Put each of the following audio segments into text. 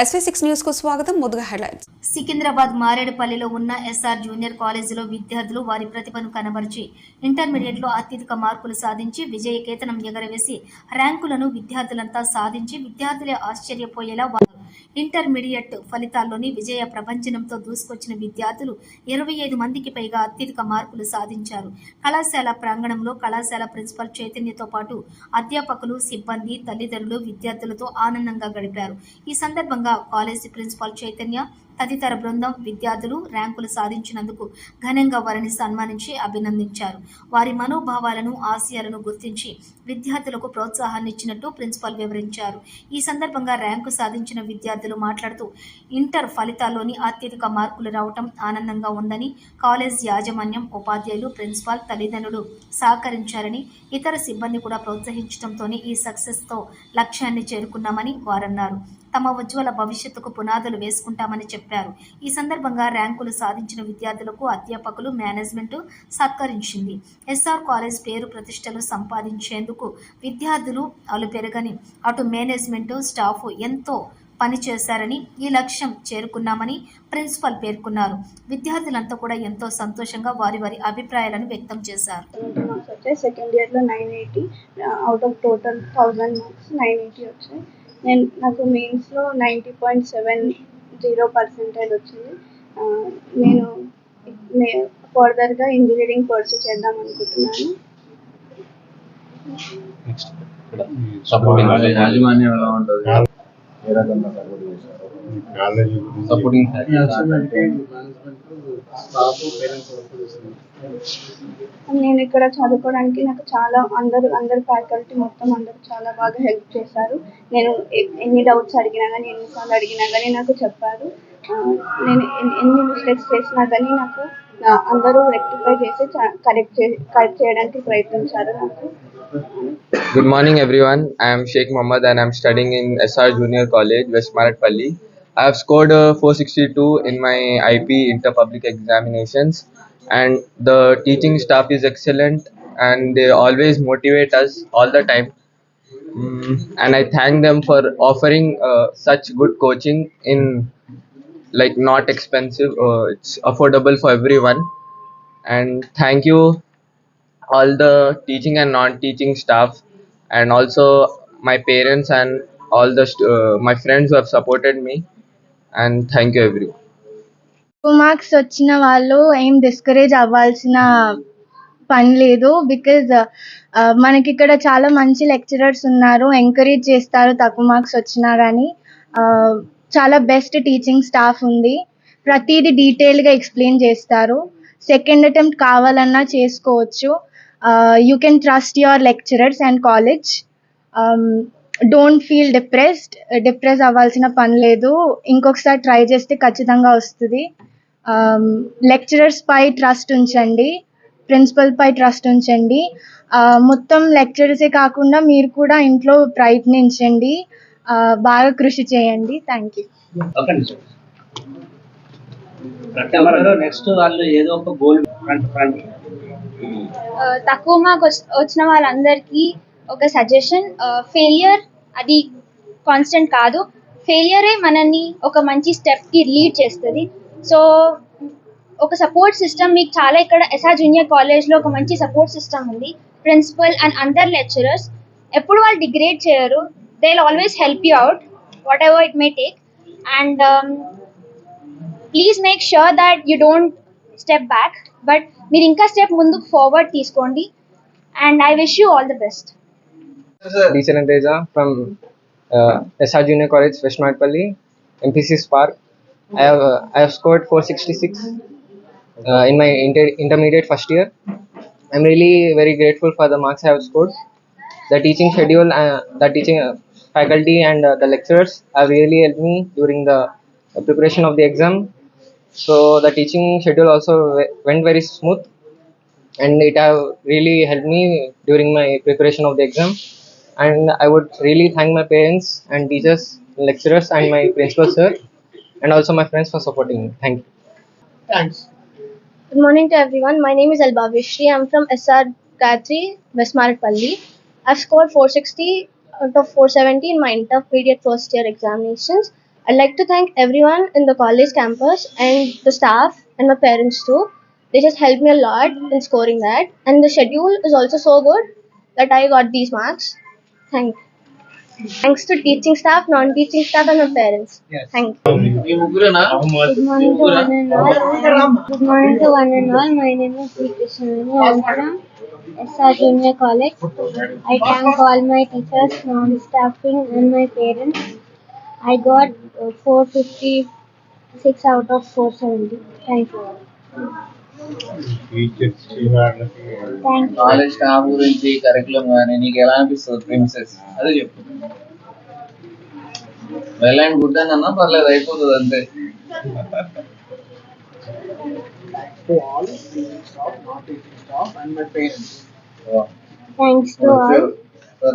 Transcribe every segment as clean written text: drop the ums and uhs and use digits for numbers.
SV6 news కు స్వాగతం. ముందుగా హెడ్లైన్స్. సికింద్రాబాద్ మారేడుపల్లిలో ఉన్న ఎస్ఆర్ జూనియర్ కాలేజీలో విద్యార్థులు వారి ప్రతిభను కనబరిచి ఇంటర్మీడియట్లో అత్యధిక మార్కులు సాధించి విజయకేతనం ఎగరవేసి ర్యాంకులను విద్యార్థులంతా సాధించి విద్యార్థులే ఆశ్చర్యపోయేలా ఇంటర్మీడియట్ ఫలితాల్లోని విజయ ప్రపంచనంతో దూసుకొచ్చిన విద్యార్థులు 25 మందికి పైగా అత్యధిక మార్కులు సాధించారు. కళాశాల ప్రాంగణంలో కళాశాల ప్రిన్సిపల్ చైతన్యతో పాటు అధ్యాపకులు, సిబ్బంది, తల్లిదండ్రులు విద్యార్థులతో ఆనందంగా గడిపారు. ఈ సందర్భంగా కాలేజీ ప్రిన్సిపల్ చైతన్య తదితర బృందం విద్యార్థులు ర్యాంకులు సాధించినందుకు ఘనంగా వారిని సన్మానించి అభినందించారు. వారి మనోభావాలను, ఆశయాలను గుర్తించి విద్యార్థులకు ప్రోత్సాహాన్ని ఇచ్చినట్టు ప్రిన్సిపల్ వివరించారు. ఈ సందర్భంగా ర్యాంకు సాధించిన విద్యార్థులు మాట్లాడుతూ ఇంటర్ ఫలితాల్లోని అత్యధిక మార్కులు రావటం ఆనందంగా ఉందని, కాలేజ్ యాజమాన్యం, ఉపాధ్యాయులు, ప్రిన్సిపాల్, తల్లిదండ్రులు సహకరించారని, ఇతర సిబ్బంది కూడా ప్రోత్సహించడంతోనే ఈ సక్సెస్తో లక్ష్యాన్ని చేరుకున్నామని వారన్నారు. తమ ఉజ్వల భవిష్యత్తుకు పునాదులు వేసుకుంటామని చెప్పారు. ఈ సందర్భంగా ర్యాంకులు సాధించిన విద్యార్థులకు అధ్యాపకులు, మేనేజ్మెంట్ సత్కరించింది. ఎస్ఆర్ కాలేజ్ పేరు ప్రతిష్టలు సంపాదించేందుకు విద్యార్థులు అలుపెరగని అటు మేనేజ్మెంట్, స్టాఫ్ ఎంతో పనిచేశారని, ఈ లక్ష్యం చేరుకున్నామని ప్రిన్సిపల్ పేర్కొన్నారు. విద్యార్థులంతా కూడా ఎంతో సంతోషంగా వారి వారి అభిప్రాయాలను వ్యక్తం చేశారు. సెకండ్ ఇయర్లో 980 అవుట్ ఆఫ్ టోటల్ 1000 మార్క్స్ 980 వచ్చాయి. నాకు మెయిన్స్లో 90.70% వచ్చింది. నేను ఫర్దర్గా ఇంజనీరింగ్ పర్సూ చేద్దాం అనుకుంటున్నాను. నేను ఇక్కడ చదువుకోవడానికి నాకు చాలా అందరు ఫ్యాకల్టీ మొత్తం అందరూ చాలా బాగా హెల్ప్ చేశారు. నేను ఎన్ని డౌట్స్ అడిగినా కానీ, ఎన్నిసార్లు అడిగినా కానీ నాకు చెప్పారు. నేను ఎన్ని మిస్టేక్స్ చేసినా కానీ నాకు అందరూ రెక్టిఫై చేసి కరెక్ట్ చేయడానికి ప్రయత్నించారు నాకు. Good morning everyone. I am Sheikh Mohammed and I am studying in SR Junior College, West Maratpalli. I have scored 462 in my IP Inter Public Examinations, and the teaching staff is excellent and they always motivate us all the time. And I thank them for offering such good coaching in like not expensive, it's affordable for everyone. And thank you all the teaching and non-teaching staff, and also my parents and all the my friends who have supported me, and thank you everyone. Marks వచ్చిన వాళ్ళు ఏం discourage అవ్వాల్సిన పని లేదు. Because మనకి ఇక్కడ చాలా మంచి లెక్చరర్స్ ఉన్నారు, ఎంకరేజ్ చేస్తారు. తక్కువ మార్క్స్ వచ్చినా కానీ చాలా బెస్ట్ టీచింగ్ స్టాఫ్ ఉంది, ప్రతిదీ డీటెయిల్గా ఎక్స్ప్లెయిన్ చేస్తారు. సెకండ్ అటెంప్ట్ కావాలన్నా చేసుకోవచ్చు. You can trust your lecturers and college. Don't feel depress అవ్వాల్సిన పని లేదు. ఇంకొకసారి ట్రై చేస్తే ఖచ్చితంగా వస్తుంది. లెక్చరర్స్ పై ట్రస్ట్ ఉంచండి, ప్రిన్సిపల్ పై ట్రస్ట్ ఉంచండి. మొత్తం లెక్చరర్సే కాకుండా మీరు కూడా ఇంట్లో ప్రయత్నించండి, బాగా కృషి చేయండి. Thank you. నెక్స్ట్ వాళ్ళు ఏదో ఒక గోల్ తక్కువ మార్క్స్ వచ్చిన వాళ్ళందరికీ ఒక సజెషన్, ఫెయిలియర్ అది కాన్స్టెంట్ కాదు. ఫెయిలియరే మనల్ని ఒక మంచి స్టెప్కి లీడ్ చేస్తుంది. సో ఒక సపోర్ట్ సిస్టమ్ మీకు చాలా ఇక్కడ ఎస్ఆర్ జూనియర్ కాలేజ్లో ఒక మంచి సపోర్ట్ సిస్టమ్ ఉంది. ప్రిన్సిపల్ అండ్ అందర్ లెక్చరర్స్ ఎప్పుడు వాళ్ళు డిగ్రేడ్ చేయరు. They will always help you out what ever it may take. And please make sure that you don't step back, but మీరు ఇంకా స్టెప్ ముందుకు ఫార్వర్డ్ తీసుకోండి. And I wish you all the best. Deesan and Teja from SR Junior College, West Maratpalli, MPC Spark. I have scored 466 in my intermediate first year. I'm really very grateful for the marks I have scored. The teaching schedule, the teaching faculty and the lecturers have really helped me during the preparation of the exam. So the teaching schedule also went very smooth, and it have really helped me during my preparation of the exam. And I would really thank my parents and teachers, lecturers and my principal sir, and also my friends for supporting me. Thank you. Thanks. Good morning to everyone. My name is Albavishri. I'm from SR Gayatri, West Maratpalli. I've scored 460 out of 470 in my intermediate first year examinations. I'd like to thank everyone in the college campus and the staff and my parents too. They just helped me a lot in scoring that. And the schedule is also so good that I got these marks. Thanks to teaching staff, non-teaching staff, and my parents. Thank you. మీ ముగ్గురేనా? Good morning to one and all. Good morning to one and all. My name is Sri Krishnaveni. I am from SR Junior College. I thank all my teachers, non-staffing, and my parents. I got 456 out of 470. Thank you. Thank you. College staff గురించి curriculum కానీ నీకు ఎలా అనిపిస్తుంది princess అదే చెప్పు. Well and good అని అన్నా పర్లేదు అయిపోతుంది అంతే. Thanks to all.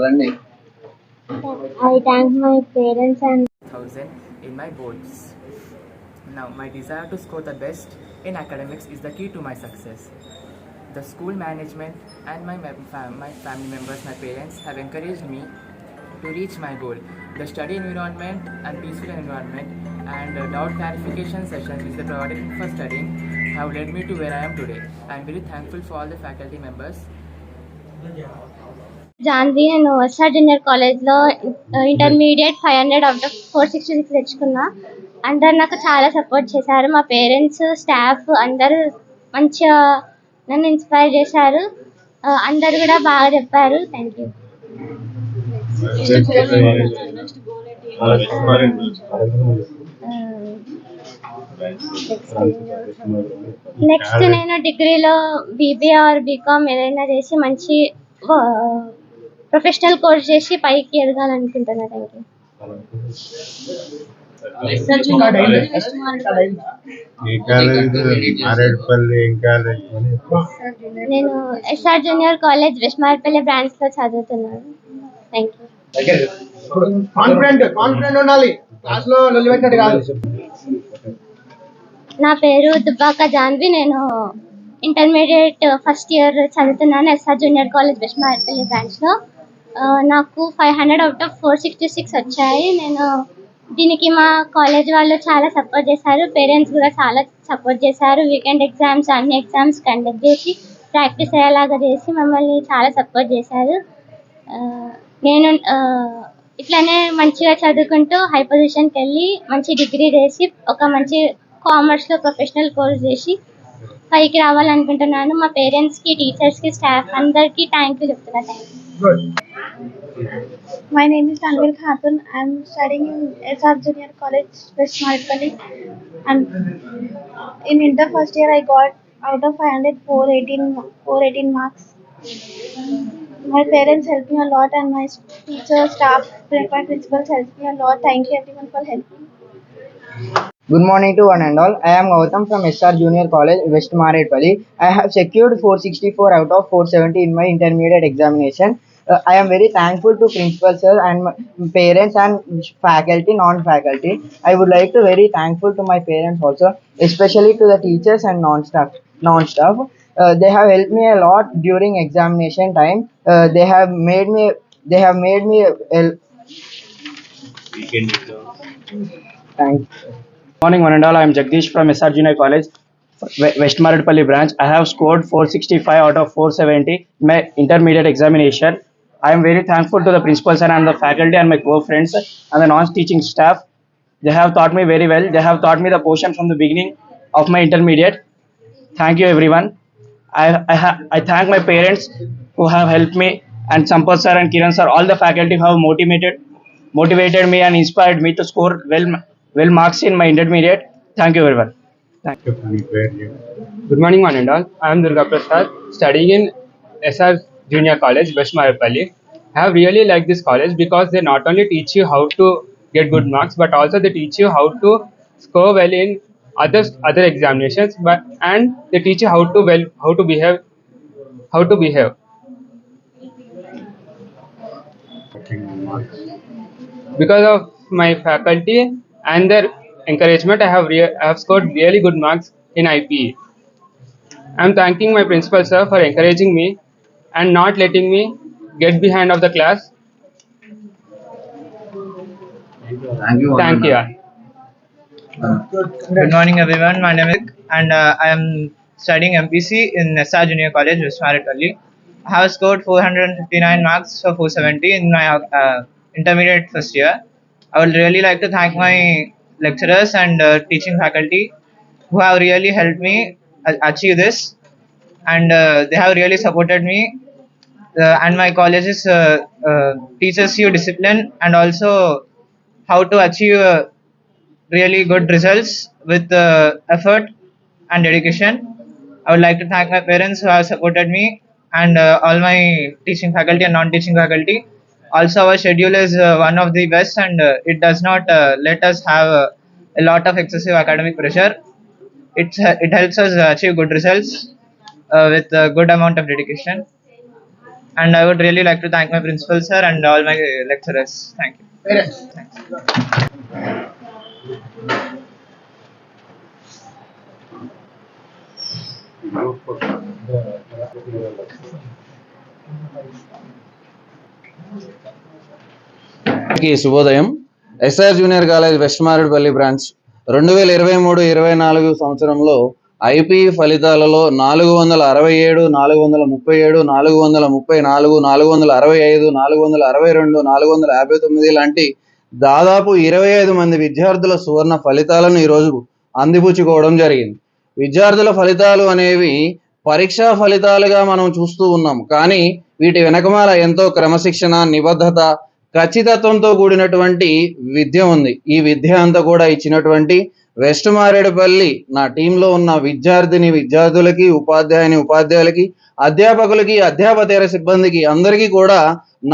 రండి. I thank my parents and 1000 in my boards. Now, my desire to score the best in academics is the key to my success. The school management and my family members, my parents, have encouraged me to reach my goal. The study environment and peaceful environment and doubt clarification sessions which they provided me for studying have led me to where I am today. I am very thankful for all the faculty members. Janhvi నేను SR junior కాలేజ్లో intermediate 500 out of 466 తెచ్చుకున్నా. అందరు నాకు చాలా support చేశారు. మా parents, staff అందరూ మంచిగా నన్ను ఇన్స్పైర్ చేశారు. అందరు కూడా బాగా చెప్పారు. Thank you. నెక్స్ట్ నేను డిగ్రీలో బీబీఏ ఆర్ బీకామ్ ఏదైనా చేసి మంచి ప్రొఫెషనల్ కోర్స్ చేసి పైకి ఎదగాలనుకుంటున్నా. Thank you. నేను SR junior college west Maredpally branch లో చదువుతున్నాను. Thank you. నా పేరు దుబ్బాక జాన్వి. నేను ఇంటర్మీడియట్ ఫస్ట్ ఇయర్ చదువుతున్నాను SR junior college west Maredpally బ్రాంచ్లో. నాకు 500 అవుట్ ఆఫ్ 466 వచ్చాయి. నేను దీనికి మా కాలేజ్ వాళ్ళు చాలా సపోర్ట్ చేశారు. పేరెంట్స్ కూడా చాలా సపోర్ట్ చేశారు. వీకెండ్ ఎగ్జామ్స్ అన్ని ఎగ్జామ్స్ కండక్ట్ చేసి ప్రాక్టీస్ అయ్యేలాగా చేసి మమ్మల్ని చాలా సపోర్ట్ చేశారు. నేను ఇట్లానే మంచిగా చదువుకుంటూ హై పొజిషన్కి వెళ్ళి మంచి డిగ్రీ చేసి ఒక మంచి కామర్స్లో ప్రొఫెషనల్ కోర్స్ చేసి పైకి రావాలనుకుంటున్నాను. మా పేరెంట్స్కి, టీచర్స్కి, స్టాఫ్ అందరికీ థ్యాంక్ యూ చెప్తున్నాను. My name is Tanvir Khatun. I am studying in SR Junior College, West Maradpalli. And in inter first year, I got out of 500 418 marks. My parents helped me a lot, and my teachers, staff, my principals helped me a lot. Thank you everyone for helping. Good morning to one and all. I am Gautam from SR Junior College, West Maredpalli. I have secured 464 out of 470 in my intermediate examination. I am very thankful to principal sir and my parents and faculty, non-faculty. I would like to very thankful to my parents also, especially to the teachers and non-staff. They have helped me a lot during examination time. They have made me. Thank you. Morning one and all, I am Jagdish from SR Junior College, West Maredpalli branch. I have scored 465 out of 470 in my intermediate examination. I am very thankful to the principal sir and the faculty and my co-friends and the non-teaching staff. They have taught me very well. They have taught me the portion from the beginning of my intermediate. Thank you everyone. I thank my parents who have helped me, and Sampath sir and Kiran sir, all the faculty who have motivated me and inspired me to score well marks in my intermediate. Thank you everyone. Thank you. Good morning one and all. I am Durga Prasad, studying in SR Junior College, West Maredpalli. I have really liked this college because they not only teach you how to get good marks, but also they teach you how to score well in other examinations, and they teach you how to behave. Because of my faculty and their encouragement, I have scored really good marks in IPE. I am thanking my principal sir for encouraging me and not letting me get behind of the class. Thank you. Thank you. Good morning, everyone. My name is and I am studying MPC in SR Junior College, West Maritpalli. I have scored 459 marks for 470 in my intermediate first year. I would really like to thank my lecturers and teaching faculty who have really helped me achieve this, and they have really supported me. And my colleges teaches you discipline and also how to achieve really good results with effort and dedication. I would like to thank my parents who have supported me and all my teaching faculty and non-teaching faculty. Also, our schedule is one of the best, and it does not let us have a lot of excessive academic pressure. It helps us achieve good results with a good amount of dedication. And I would really like to thank my principal sir and all my lecturers. Thank you. Thanks. శుభోదయం. S R junior college west Maredpally branch 2023-24 సంవత్సరంలో IP ఫలితాలలో 467, 437, 434, 465, 462, 459 లాంటి దాదాపు 25 మంది విద్యార్థుల సువర్ణ ఫలితాలను ఈరోజు అందిపుచ్చుకోవడం జరిగింది. విద్యార్థుల ఫలితాలు అనేవి పరీక్షా ఫలితాలుగా మనం చూస్తూ ఉన్నాం, కానీ వీటి వెనకమాల ఎంతో క్రమశిక్షణ, నిబద్ధత, ఖచ్చితత్వంతో కూడినటువంటి విద్య ఉంది. ఈ విద్య అంతా కూడా ఇచ్చినటువంటి వెస్ట్ మారేడుపల్లి నా టీంలో ఉన్న విద్యార్థులకి, ఉపాధ్యాయులకి, అధ్యాపకులకి, అధ్యాపకేతర సిబ్బందికి అందరికీ కూడా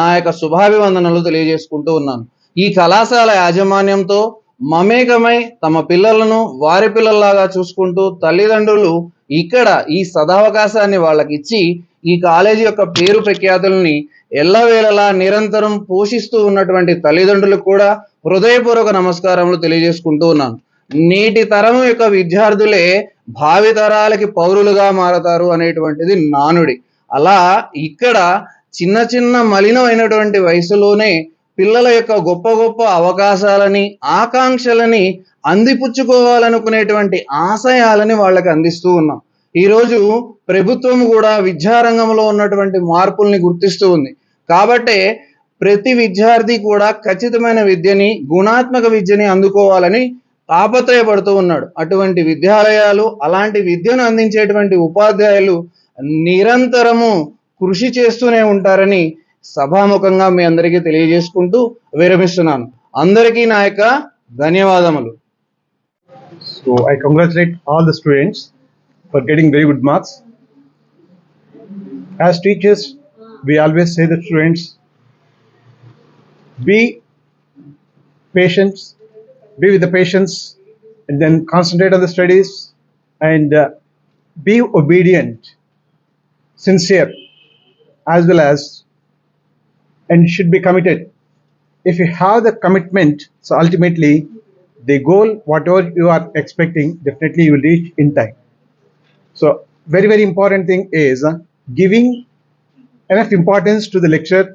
నా యొక్క శుభాభివందనలు తెలియజేసుకుంటూ ఉన్నాను. ఈ కళాశాల యాజమాన్యంతో మమేకమై తమ పిల్లలను వారి పిల్లల్లాగా చూసుకుంటూ తల్లిదండ్రులు ఇక్కడ ఈ సదావకాశాన్ని వాళ్ళకి ఇచ్చి ఈ కాలేజీ యొక్క పేరు ప్రఖ్యాతుల్ని ఎల్లవేళలా నిరంతరం పోషిస్తూ ఉన్నటువంటి తల్లిదండ్రులకు కూడా హృదయపూర్వక నమస్కారములు తెలియజేసుకుంటూ ఉన్నాను. నేటి తరం యొక్క విద్యార్థులే భావి తరాలకి పౌరులుగా మారతారు అనేటువంటిది నానుడి. అలా ఇక్కడ చిన్న చిన్న మలినమైనటువంటి వయసులోనే పిల్లల యొక్క గొప్ప గొప్ప అవకాశాలని, ఆకాంక్షలని అందిపుచ్చుకోవాలనుకునేటువంటి ఆశయాలని వాళ్ళకి అందిస్తూ ఉన్నాం. ఈరోజు ప్రభుత్వం కూడా విద్యారంగంలో ఉన్నటువంటి మార్పుల్ని గుర్తిస్తూ ఉంది. కాబట్టే ప్రతి విద్యార్థి కూడా ఖచ్చితమైన విద్యని, గుణాత్మక విద్యని అందుకోవాలని తాపత్రయపడుతూ ఉన్నాడు. అటువంటి విద్యాలయాలు, అలాంటి విద్యను అందించేటువంటి ఉపాధ్యాయులు నిరంతరము కృషి చేస్తూనే ఉంటారని సభాముఖంగా మీ అందరికీ తెలియజేసుకుంటూ విరమిస్తున్నాను. అందరికీ నా యొక్క ధన్యవాదములు. So I congratulate all the students for getting very good marks. As teachers, we always say to students, be patient, be with the patients, and then concentrate on the studies, and be obedient, sincere, as well as, and should be committed. If you have the commitment, so ultimately the goal, whatever you are expecting, definitely you will reach in time. So very, very important thing is giving enough importance to the lecture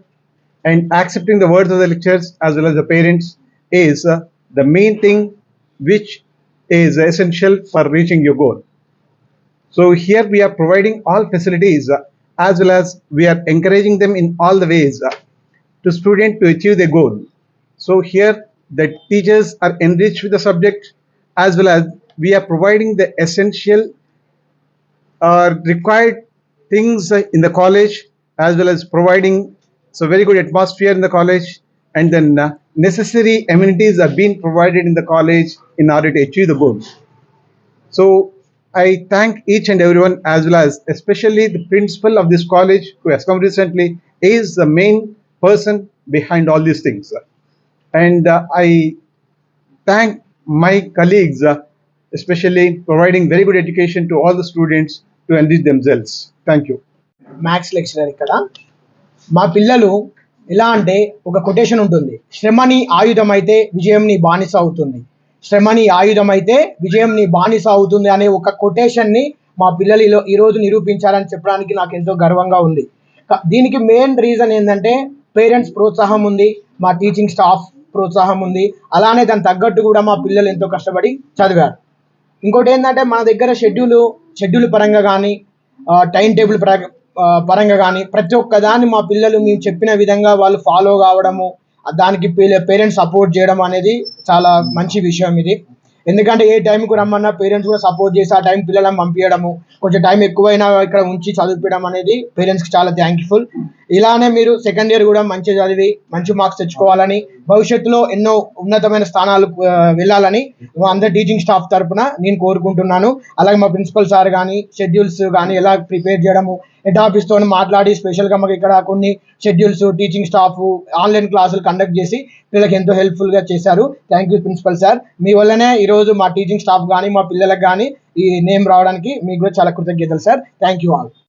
and accepting the words of the lecturers as well as the parents is the main thing which is essential for reaching your goal. So here we are providing all facilities as well as we are encouraging them in all the ways to students to achieve their goal. So here the teachers are enriched with the subject as well as we are providing the essential required things in the college as well as providing so very good atmosphere in the college, and then necessary amenities are being provided in the college in order to achieve the goals. So I thank each and everyone as well as especially the principal of this college who has come recently is the main person behind all these things. And I thank my colleagues especially providing very good education to all the students to enrich themselves. Thank you. Maths lecturer ఇక్కడ. మా పిల్లలు ఎలా అంటే ఒక quotation ఉంటుంది, శ్రమని ఆయుధం అయితే విజయం నీ బానిస అవుతుంది, శ్రమని ఆయుధం అయితే విజయం నీ బానిస అవుతుంది అనే ఒక కొటేషన్ని మా పిల్లలు ఈరోజు నిరూపించారని చెప్పడానికి నాకు ఎంతో గర్వంగా ఉంది. దీనికి మెయిన్ రీజన్ ఏంటంటే పేరెంట్స్ ప్రోత్సాహం ఉంది, మా టీచింగ్ స్టాఫ్ ప్రోత్సాహం ఉంది. అలానే దానికి తగ్గట్టు కూడా మా పిల్లలు ఎంతో కష్టపడి చదివారు. ఇంకోటి ఏంటంటే మన దగ్గర షెడ్యూల్ పరంగా కానీ టైం టేబుల్ పరంగా కానీ ప్రతి ఒక్క దాన్ని మా పిల్లలు మేము చెప్పిన విధంగా వాళ్ళు ఫాలో కావడము, దానికి పేరెంట్స్ సపోర్ట్ చేయడం అనేది చాలా మంచి విషయం ఇది. ఎందుకంటే ఏ టైంకు రమ్మన్నా పేరెంట్స్ కూడా సపోర్ట్ చేసి ఆ టైం పిల్లలను పంపించడము, కొంచెం టైం ఎక్కువైనా ఇక్కడ ఉంచి చదివించడం అనేది పేరెంట్స్కి చాలా థ్యాంక్ఫుల్. ఇలానే మీరు సెకండ్ ఇయర్ కూడా మంచిగా చదివి మంచి మార్క్స్ తెచ్చుకోవాలని, భవిష్యత్తులో ఎన్నో ఉన్నతమైన స్థానాలు వెళ్ళాలని అందరు టీచింగ్ స్టాఫ్ తరఫున నేను కోరుకుంటున్నాను. అలాగే మా ప్రిన్సిపల్ సార్ కానీ షెడ్యూల్స్ కానీ ఎలా ప్రిపేర్ చేయడము, హెడ్ ఆఫీస్తో మాట్లాడి స్పెషల్గా మాకు ఇక్కడ కొన్ని షెడ్యూల్స్, టీచింగ్ స్టాఫ్ ఆన్లైన్ క్లాసులు కండక్ట్ చేసి పిల్లలకి ఎంతో హెల్ప్ఫుల్గా చేశారు. Thank you principal sir. మీ వల్లనే ఈరోజు మా టీచింగ్ స్టాఫ్ కానీ మా పిల్లలకు కానీ ఈ నేమ్ రావడానికి మీకు కూడా చాలా కృతజ్ఞతలు సార్. Thank you all.